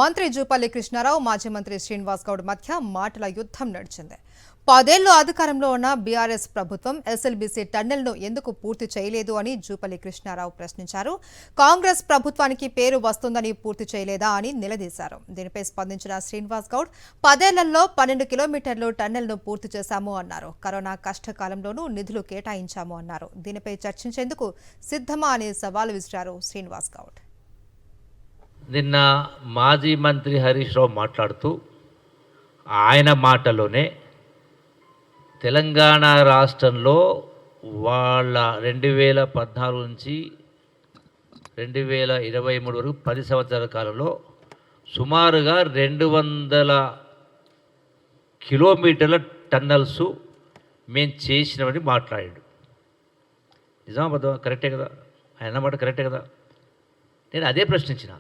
మంత్రి జూపల్లి కృష్ణారావు మాజీ మంత్రి శ్రీనివాస్ గౌడ్ మధ్య మాటల యుద్ధం నడిచింది. 10 ఏళ్లు అధికారంలో ఉన్న బీఆర్ఎస్ ప్రభుత్వం ఎస్ఎల్బీసీ టన్నెల్ను ఎందుకు పూర్తి చేయలేదు అని జూపల్లి కృష్ణారావు ప్రశ్నించారు. కాంగ్రెస్ ప్రభుత్వానికి పేరు వస్తుందని పూర్తి చేయలేదా అని నిలదీశారు. దీనిపై స్పందించిన శ్రీనివాస్ గౌడ్ 10 ఏళ్లలో 12 కిలోమీటర్లు టన్నెల్ను పూర్తి చేశాము అన్నారు. కరోనా కష్టకాలంలోనూ నిధులు కేటాయించాము అన్నారు. దీనిపై చర్చించేందుకు సిద్ధమా అని సవాల్ విసిరారు శ్రీనివాస్ గౌడ్. నిన్న మాజీ మంత్రి హరీష్ రావు మాట్లాడుతూ ఆయన మాటలోనే తెలంగాణ రాష్ట్రంలో వాళ్ళ 2014 నుంచి 2023 వరకు 10 సంవత్సరాల కాలంలో సుమారుగా 200 కిలోమీటర్ల టన్నల్స్ మేము చేసినామని మాట్లాడాడు. నిజమా అబద్ధమా? కరెక్టే కదా? ఆయన మాట కరెక్టే కదా? నేను అదే ప్రశ్నించిన.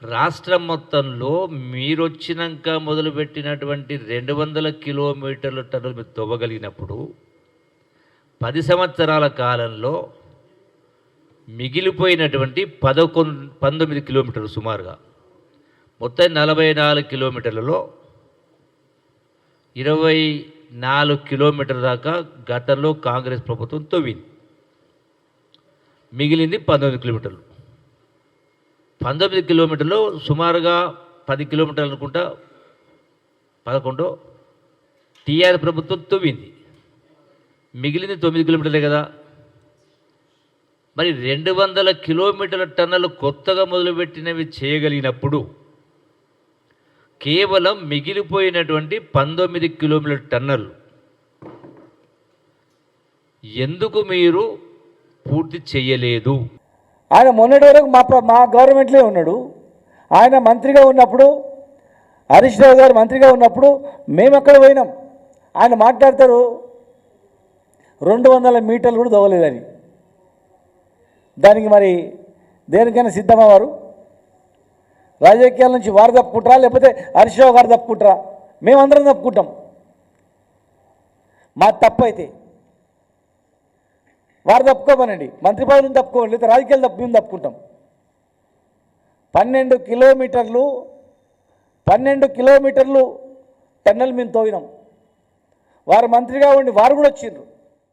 రాష్ట్రం మొత్తంలో మీరు వచ్చినాక మొదలుపెట్టినటువంటి 200 కిలోమీటర్ల టన్నులు మీరు తవ్వగలిగినప్పుడు 10 సంవత్సరాల కాలంలో మిగిలిపోయినటువంటి 19 కిలోమీటర్లు సుమారుగా మొత్తం 44 కిలోమీటర్లలో 24 కిలోమీటర్ల దాకా గతంలో కాంగ్రెస్ ప్రభుత్వం తవ్వింది. మిగిలింది 19 కిలోమీటర్లు. 19 కిలోమీటర్లు సుమారుగా 10 కిలోమీటర్లు అనుకుంటా 11 టీఆర్ ప్రభుత్వం తవ్వింది. మిగిలింది 9 కిలోమీటర్లే కదా. మరి 200 కిలోమీటర్ల టన్నులు కొత్తగా మొదలుపెట్టినవి చేయగలిగినప్పుడు కేవలం మిగిలిపోయినటువంటి 19 కిలోమీటర్ల టన్నులు ఎందుకు మీరు పూర్తి చేయలేదు? ఆయన మొన్నటి వరకు మా గవర్నమెంట్లో ఉన్నాడు. ఆయన మంత్రిగా ఉన్నప్పుడు, హరీష్ రావు గారు మంత్రిగా ఉన్నప్పుడు మేము ఎక్కడ పోయినాం. ఆయన మాట్లాడతారు 200 మీటర్లు కూడా దవ్వలేదని. దానికి మరి దేనికైనా సిద్ధమా వారు? రాజకీయాల నుంచి వారు తప్పుకుంటారా, లేకపోతే హరీష్ రావు గారు తప్పుకుంటారా? మేమందరం తప్పుకుంటాం. మా తప్పు అయితే వారు తప్పుకోమనండి, మంత్రి పదవిని తప్పుకోండి, లేదా రాజకీయాలు మేము తప్పుకుంటాం. 12 కిలోమీటర్లు టన్నెల్ మేము తోవినాం. వారు మంత్రిగా ఉండి వారు కూడా వచ్చిండ్రు.